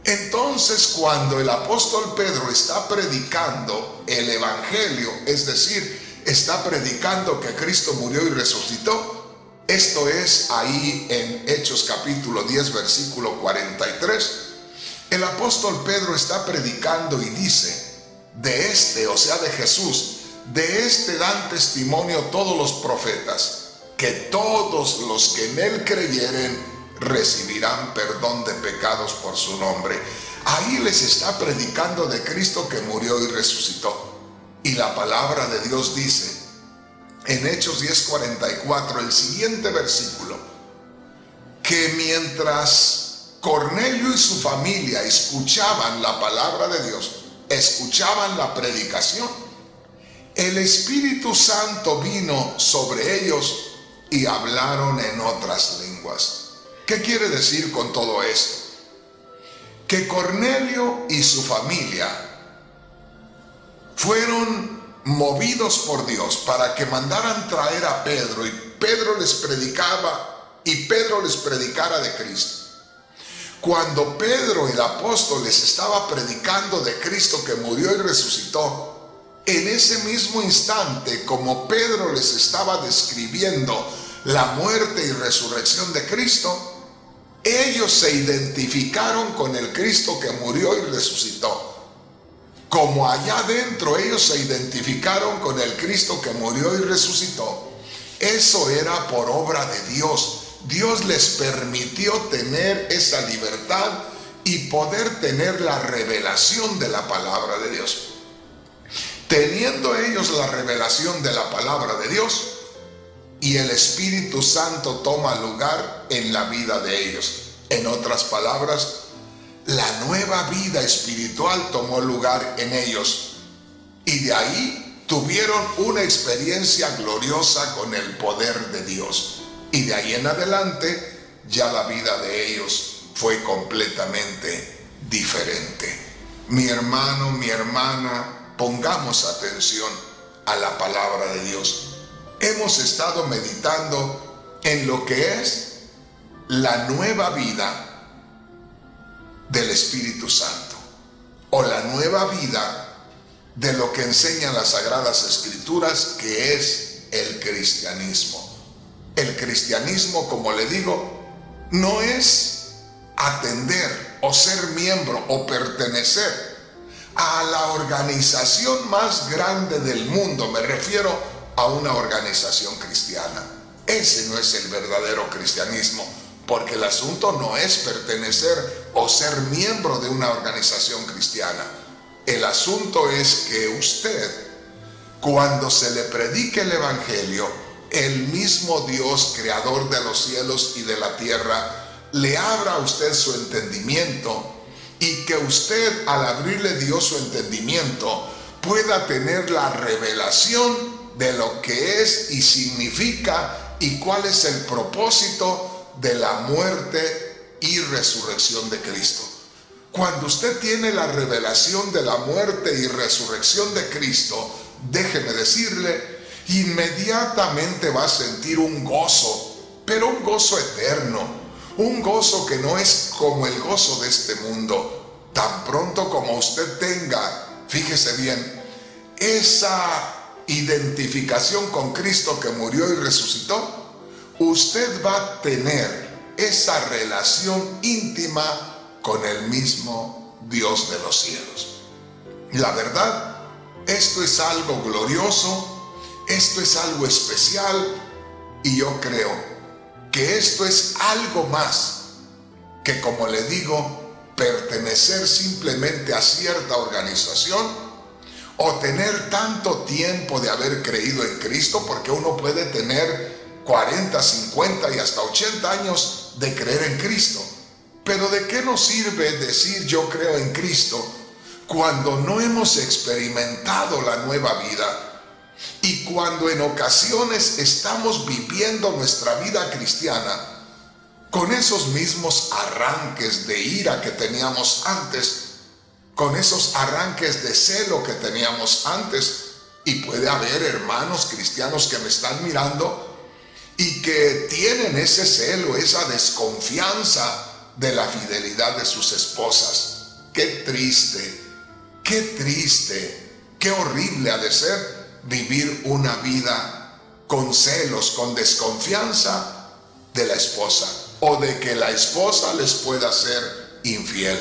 A: Entonces, cuando el apóstol Pedro está predicando el Evangelio, es decir, está predicando que Cristo murió y resucitó, esto es ahí en Hechos capítulo 10 versículo 43, el apóstol Pedro está predicando y dice: de este, o sea de Jesús, de este dan testimonio todos los profetas, que todos los que en él creyeren recibirán perdón de pecados por su nombre. Ahí les está predicando de Cristo que murió y resucitó. Y la palabra de Dios dice en Hechos 10:44, el siguiente versículo, que mientras Cornelio y su familia escuchaban la palabra de Dios, escuchaban la predicación, el Espíritu Santo vino sobre ellos y hablaron en otras lenguas. ¿Qué quiere decir con todo esto? Que Cornelio y su familia fueron movidos por Dios para que mandaran traer a Pedro, y Pedro les predicaba y Pedro les predicara de Cristo. Cuando Pedro, el apóstol, les estaba predicando de Cristo que murió y resucitó, en ese mismo instante, como Pedro les estaba describiendo la muerte y resurrección de Cristo, ellos se identificaron con el Cristo que murió y resucitó. Como allá adentro ellos se identificaron con el Cristo que murió y resucitó, eso era por obra de Dios. Dios les permitió tener esa libertad y poder tener la revelación de la palabra de Dios. Teniendo ellos la revelación de la palabra de Dios, y el Espíritu Santo toma lugar en la vida de ellos. En otras palabras, la nueva vida espiritual tomó lugar en ellos, y de ahí tuvieron una experiencia gloriosa con el poder de Dios. Y de ahí en adelante ya la vida de ellos fue completamente diferente. Mi hermano, mi hermana, pongamos atención a la palabra de Dios. Hemos estado meditando en lo que es la nueva vida del Espíritu Santo, o la nueva vida de lo que enseñan las Sagradas Escrituras, que es el cristianismo. El cristianismo, como le digo, no es atender o ser miembro o pertenecer a la organización más grande del mundo. Me refiero a una organización cristiana. Ese no es el verdadero cristianismo, porque el asunto no es pertenecer o ser miembro de una organización cristiana. El asunto es que usted, cuando se le predique el Evangelio, el mismo Dios, creador de los cielos y de la tierra, le abra a usted su entendimiento, y que usted, al abrirle Dios su entendimiento, pueda tener la revelación de lo que es y significa y cuál es el propósito de la muerte y resurrección de Cristo. Cuando usted tiene la revelación de la muerte y resurrección de Cristo, déjeme decirle, inmediatamente va a sentir un gozo, pero un gozo eterno, un gozo que no es como el gozo de este mundo. Tan pronto como usted tenga, fíjese bien, esa identificación con Cristo que murió y resucitó, usted va a tener esa relación íntima con el mismo Dios de los cielos. La verdad, esto es algo glorioso, esto es algo especial, y yo creo que esto es algo más que, como le digo, pertenecer simplemente a cierta organización o tener tanto tiempo de haber creído en Cristo, porque uno puede tener 40, 50 y hasta 80 años de creer en Cristo. Pero ¿de qué nos sirve decir yo creo en Cristo cuando no hemos experimentado la nueva vida y cuando en ocasiones estamos viviendo nuestra vida cristiana con esos mismos arranques de ira que teníamos antes, con esos arranques de celo que teníamos antes? Y puede haber hermanos cristianos que me están mirando y que tienen ese celo, esa desconfianza de la fidelidad de sus esposas. Qué triste, qué horrible ha de ser vivir una vida con celos, con desconfianza de la esposa, o de que la esposa les pueda ser infiel.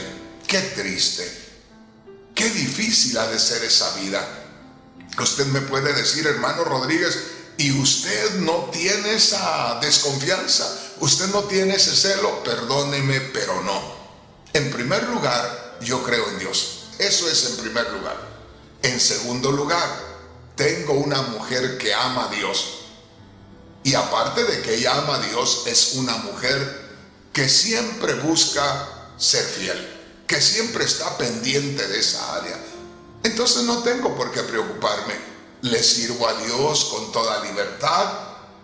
A: Qué triste. Qué difícil ha de ser esa vida. Usted me puede decir, hermano Rodríguez, ¿y usted no tiene esa desconfianza? ¿Usted no tiene ese celo? Perdóneme, pero no. En primer lugar, yo creo en Dios. Eso es en primer lugar. En segundo lugar, tengo una mujer que ama a Dios. Y aparte de que ella ama a Dios, es una mujer que siempre busca ser fiel, que siempre está pendiente de esa área. Entonces no tengo por qué preocuparme. Le sirvo a Dios con toda libertad.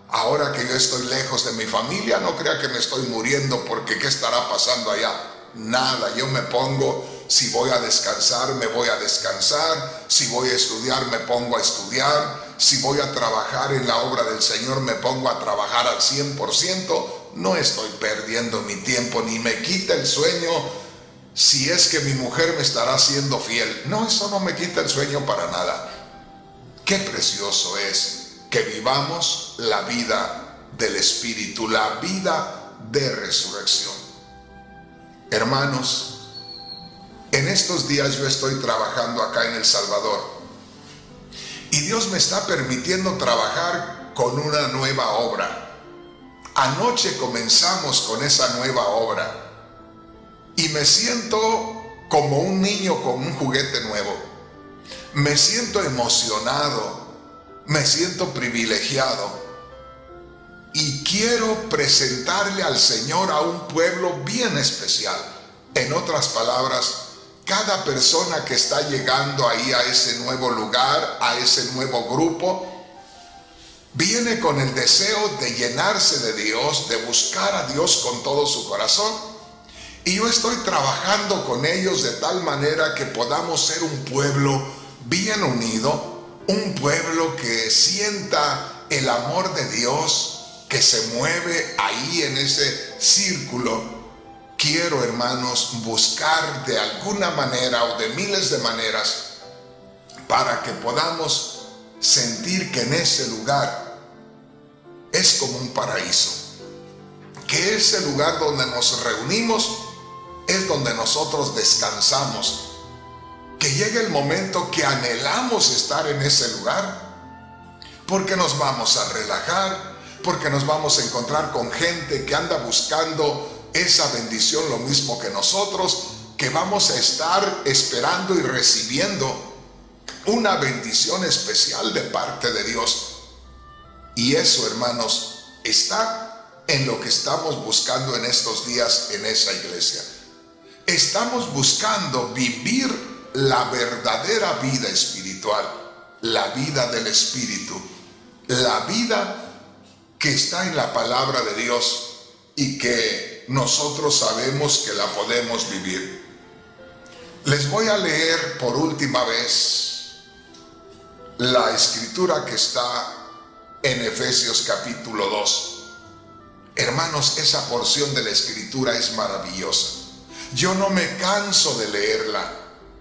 A: Ahora que yo estoy lejos de mi familia, no crea que me estoy muriendo porque ¿qué estará pasando allá? Nada, yo me pongo, si voy a descansar, me voy a descansar. Si voy a estudiar, me pongo a estudiar. Si voy a trabajar en la obra del Señor, me pongo a trabajar al 100%. No estoy perdiendo mi tiempo, ni me quita el sueño si es que mi mujer me estará haciendo fiel. No, eso no me quita el sueño para nada. Qué precioso es que vivamos la vida del Espíritu, la vida de resurrección. Hermanos, en estos días yo estoy trabajando acá en El Salvador y Dios me está permitiendo trabajar con una nueva obra. Anoche comenzamos con esa nueva obra y me siento como un niño con un juguete nuevo. Me siento emocionado, me siento privilegiado y quiero presentarle al Señor a un pueblo bien especial. En otras palabras, cada persona que está llegando ahí a ese nuevo lugar, a ese nuevo grupo, viene con el deseo de llenarse de Dios, de buscar a Dios con todo su corazón. Y yo estoy trabajando con ellos de tal manera que podamos ser un pueblo bien unido, un pueblo que sienta el amor de Dios, que se mueve ahí en ese círculo. Quiero, hermanos, buscar de alguna manera o de miles de maneras para que podamos sentir que en ese lugar es como un paraíso, que ese lugar donde nos reunimos es donde nosotros descansamos, que llegue el momento que anhelamos estar en ese lugar, porque nos vamos a relajar, porque nos vamos a encontrar con gente que anda buscando esa bendición lo mismo que nosotros, que vamos a estar esperando y recibiendo una bendición especial de parte de Dios. Y eso, hermanos, está en lo que estamos buscando en estos días en esa iglesia. Estamos buscando vivir la verdadera vida espiritual, la vida del Espíritu, la vida que está en la palabra de Dios y que nosotros sabemos que la podemos vivir. Les voy a leer por última vez la escritura que está en Efesios capítulo 2. Hermanos, esa porción de la escritura es maravillosa. Yo no me canso de leerla,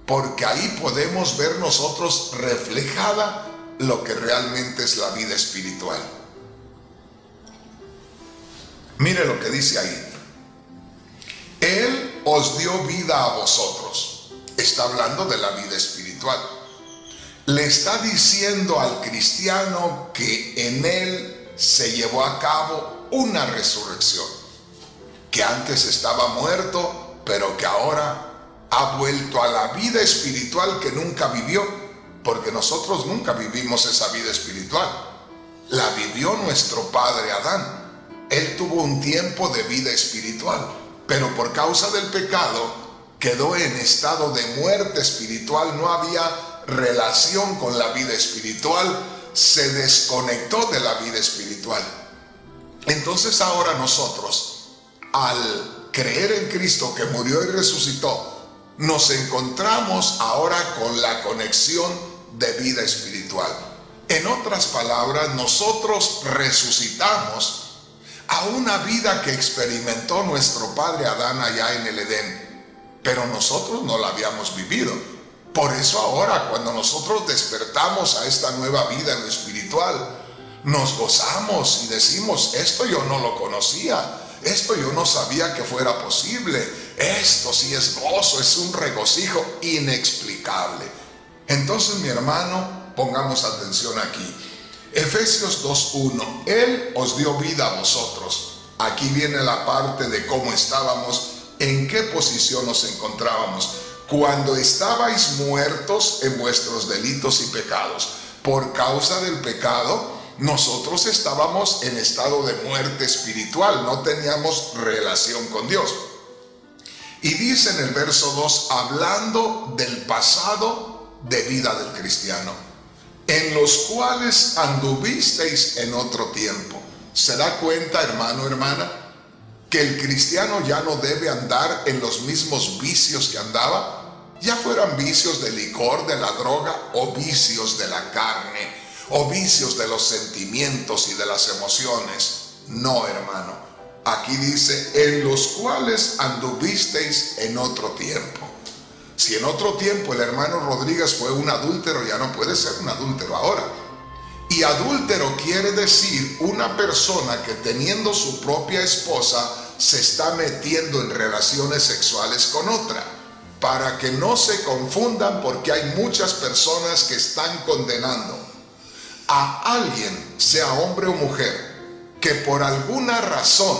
A: porque ahí podemos ver nosotros reflejada lo que realmente es la vida espiritual. Mire lo que dice ahí. Él os dio vida a vosotros. Está hablando de la vida espiritual. Le está diciendo al cristiano que en él se llevó a cabo una resurrección, que antes estaba muerto, pero que ahora ha vuelto a la vida espiritual que nunca vivió, porque nosotros nunca vivimos esa vida espiritual. La vivió nuestro padre Adán. Él tuvo un tiempo de vida espiritual, pero por causa del pecado quedó en estado de muerte espiritual. No había relación con la vida espiritual, se desconectó de la vida espiritual. Entonces ahora nosotros, al creer en Cristo que murió y resucitó, nos encontramos ahora con la conexión de vida espiritual. En otras palabras, nosotros resucitamos a una vida que experimentó nuestro padre Adán allá en el Edén, pero nosotros no la habíamos vivido. Por eso ahora, cuando nosotros despertamos a esta nueva vida en lo espiritual, nos gozamos y decimos: esto yo no lo conocía, esto yo no sabía que fuera posible, esto sí es gozo, es un regocijo inexplicable. Entonces, mi hermano, pongamos atención aquí. Efesios 2:1, Él os dio vida a vosotros. Aquí viene la parte de cómo estábamos, en qué posición nos encontrábamos. Cuando estabais muertos en vuestros delitos y pecados. Por causa del pecado, nosotros estábamos en estado de muerte espiritual, no teníamos relación con Dios. Y dice en el verso 2, hablando del pasado de vida del cristiano, en los cuales anduvisteis en otro tiempo. ¿Se da cuenta, hermano, hermana, que el cristiano ya no debe andar en los mismos vicios que andaba? Ya fueran vicios de licor, de la droga, o vicios de la carne, o vicios de los sentimientos y de las emociones. No, hermano. Aquí dice, en los cuales anduvisteis en otro tiempo. Si en otro tiempo el hermano Rodríguez fue un adúltero, ya no puede ser un adúltero ahora. Y adúltero quiere decir una persona que teniendo su propia esposa se está metiendo en relaciones sexuales con otra. Para que no se confundan, porque hay muchas personas que están condenando a alguien, sea hombre o mujer, que por alguna razón,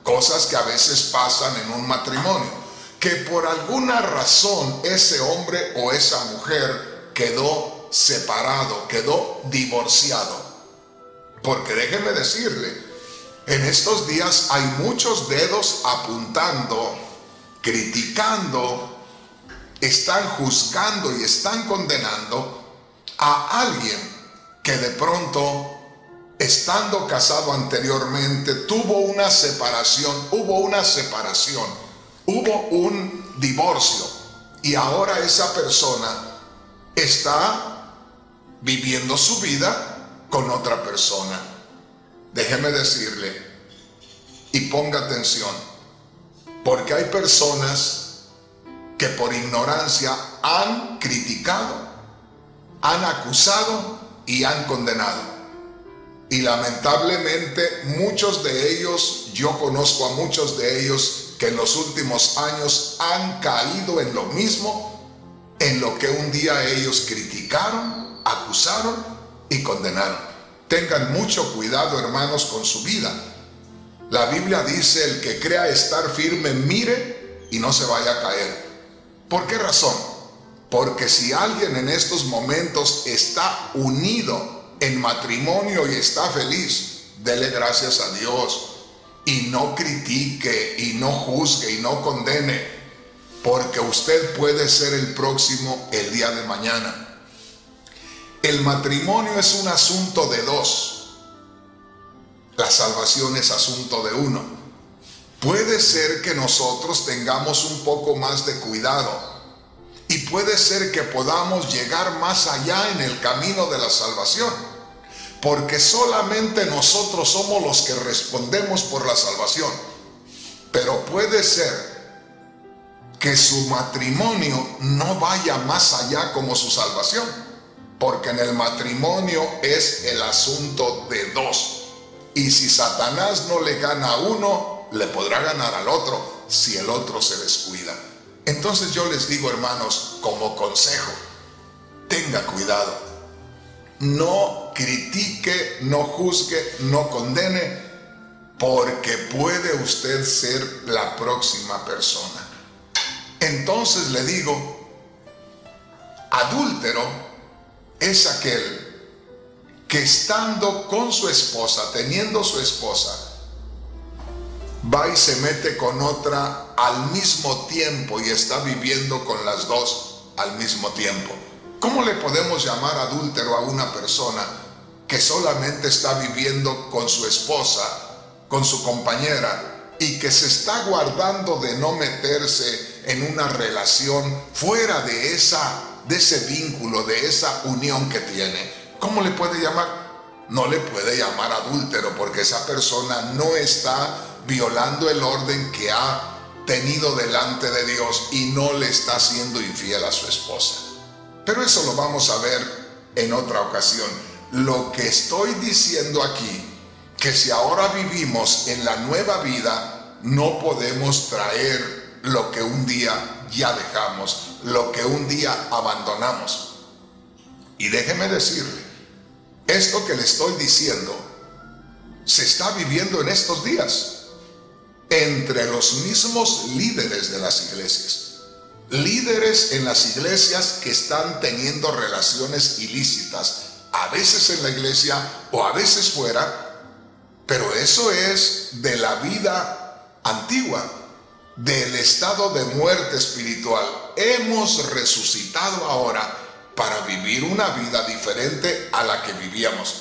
A: cosas que a veces pasan en un matrimonio, que por alguna razón ese hombre o esa mujer quedó separado, quedó divorciado. Porque déjeme decirle, en estos días hay muchos dedos apuntando, criticando, están juzgando y están condenando a alguien que de pronto, estando casado anteriormente, tuvo una separación, hubo un divorcio, y ahora esa persona está viviendo su vida con otra persona. Déjeme decirle, y ponga atención, porque hay personas que por ignorancia han criticado, han acusado y han condenado. Y lamentablemente muchos de ellos, yo conozco a muchos de ellos que en los últimos años han caído en lo mismo, en lo que un día ellos criticaron, acusaron y condenaron. Tengan mucho cuidado, hermanos, con su vida. La Biblia dice, el que crea estar firme, mire y no se vaya a caer. ¿Por qué razón? Porque si alguien en estos momentos está unido en matrimonio y está feliz, dele gracias a Dios y no critique y no juzgue y no condene, porque usted puede ser el próximo el día de mañana. El matrimonio es un asunto de dos, la salvación es asunto de uno. Puede ser que nosotros tengamos un poco más de cuidado y puede ser que podamos llegar más allá en el camino de la salvación, porque solamente nosotros somos los que respondemos por la salvación. Pero puede ser que su matrimonio no vaya más allá como su salvación, porque en el matrimonio es el asunto de dos, y si Satanás no le gana a uno, le podrá ganar al otro. si el otro se descuida. Entonces yo les digo, hermanos, como consejo, tenga cuidado. No critique, no juzgue, no condene, porque puede usted ser la próxima persona. Entonces le digo, adúltero es aquel que estando con su esposa, teniendo su esposa, va y se mete con otra al mismo tiempo y está viviendo con las dos al mismo tiempo. ¿Cómo le podemos llamar adúltero a una persona que solamente está viviendo con su esposa, con su compañera, y que se está guardando de no meterse en una relación fuera de ese vínculo, de esa unión que tiene? ¿Cómo le puede llamar? No le puede llamar adúltero, porque esa persona no está violando el orden que ha tenido delante de Dios y no le está siendo infiel a su esposa. Pero eso lo vamos a ver en otra ocasión. Lo que estoy diciendo aquí, que si ahora vivimos en la nueva vida, no podemos traer lo que un día ya dejamos, lo que un día abandonamos. Y déjeme decirle, esto que le estoy diciendo se está viviendo en estos días entre los mismos líderes de las iglesias. Líderes en las iglesias que están teniendo relaciones ilícitas, a veces en la iglesia o a veces fuera, pero eso es de la vida antigua, del estado de muerte espiritual. Hemos resucitado ahora para vivir una vida diferente a la que vivíamos.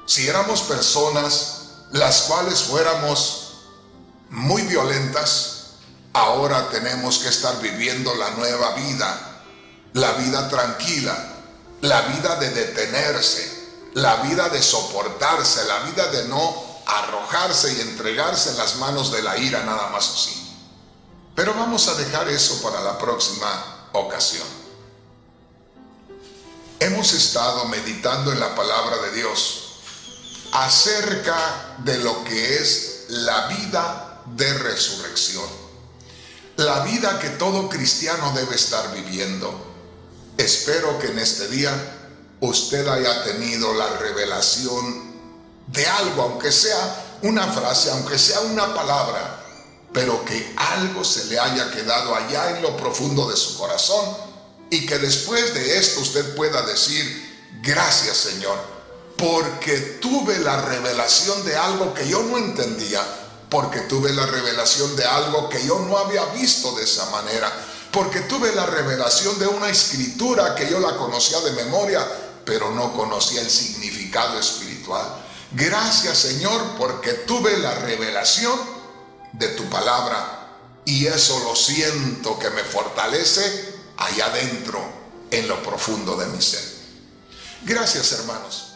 A: Si éramos personas las cuales fuéramos muy violentas, ahora tenemos que estar viviendo la nueva vida, la vida tranquila, la vida de detenerse, la vida de soportarse, la vida de no arrojarse y entregarse en las manos de la ira nada más así. Pero vamos a dejar eso para la próxima ocasión. Hemos estado meditando en la palabra de Dios acerca de lo que es la vida de resurrección, la vida que todo cristiano debe estar viviendo. Espero que en este día usted haya tenido la revelación de algo, aunque sea una frase, aunque sea una palabra, pero que algo se le haya quedado allá en lo profundo de su corazón, y que después de esto usted pueda decir: gracias, Señor, porque tuve la revelación de algo que yo no entendía, porque tuve la revelación de algo que yo no había visto de esa manera, porque tuve la revelación de una escritura que yo la conocía de memoria, pero no conocía el significado espiritual. Gracias, Señor, porque tuve la revelación de tu palabra, y eso lo siento que me fortalece allá adentro, en lo profundo de mi ser. Gracias, hermanos.